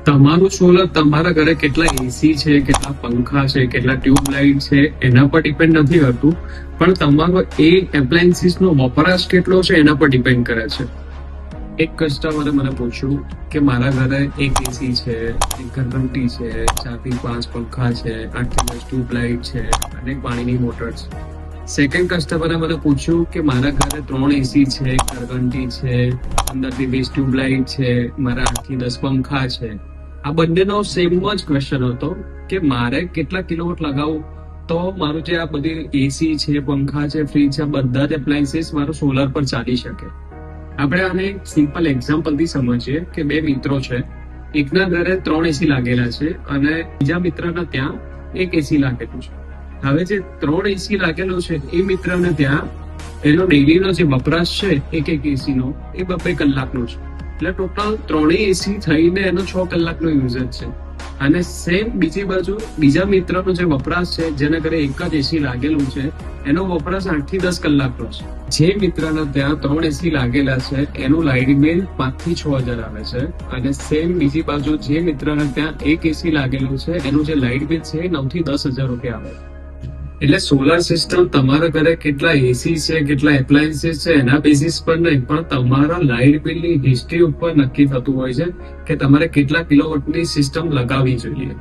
તમારું સોલર તમારા ઘરે કેટલા એસી છે, કેટલા પંખા છે, કેટલા ટ્યુબલાઇટ છે એના પર ડિપેન્ડ નથી કરતું, પણ તમારો એ એપ્લાયન્સીસ નો વપરાશ કેટલો છે એના પર ડિપેન્ડ કરે છે. એક કસ્ટમરે મને પૂછ્યું કે મારા ઘરે એક એસી છે, એક ઘરઘંટી છે, 4 થી 5 પંખા છે, 8 થી 10 ટ્યુબલાઇટ છે અને પાણીની મોટર છે. સેકન્ડ કસ્ટમરે મને પૂછ્યું કે મારા ઘરે 3 એસી છે, ઘરઘંટી છે, 15 થી 20 ટ્યુબલાઇટ છે, મારા 8 થી 10 પંખા છે. આ બંનેનો સેમ જ ક્વેશ્ચન હતો કે મારે કેટલા કિલોવોટ લગાવવું તો મારું જે આ બધી એસી છે, પંખા છે, ફ્રીજ છે, બધા જ એપ્લાયન્સીસ મારું સોલર પર ચાલી શકે. આપણે આને એક સિમ્પલ એક્ઝામ્પલ થી સમજીએ કે 2 મિત્રો છે, એકના ઘરે 3 એસી લાગેલા છે અને બીજા મિત્રના ત્યાં એક એસી લાગેલું છે. હવે જે 3 એસી લાગેલું છે એ મિત્રને ત્યાં એનો ડેઈલીનો જે વપરાશ છે એક એસી નો એ 2 કલાકનો છે, એટલે ટોટલ 3 એસી થઈને એનો 6 કલાકનો યુઝેજ છે. અને સેમ બીજી બાજુ બીજા મિત્રનો જે વપરાશ છે, જેના ઘરે એક જ એસી લાગેલું છે, એનો વપરાશ 8 થી 10 કલાકનો છે. જે મિત્રના ત્યાં 3 એસી લાગેલા છે એનું લાઇટ બિલ 5 થી 6,000 આવે છે, અને સેમ બીજી બાજુ જે મિત્રના ત્યાં એક એસી લાગેલું છે એનું જે લાઇટ બિલ છે 9 થી 10,000 રૂપિયા આવે. એટલે સોલાર સિસ્ટમ તમારા ઘરે કેટલા એસી છે, કેટલા એપ્લાયન્સીસ છે એના બેસિસ પર નહીં, પણ તમારા લાઇટ બિલની હિસ્ટ્રી ઉપર નક્કી થતું હોય છે કે તમારે કેટલા કિલોવોટની સિસ્ટમ લગાવવી જોઈએ.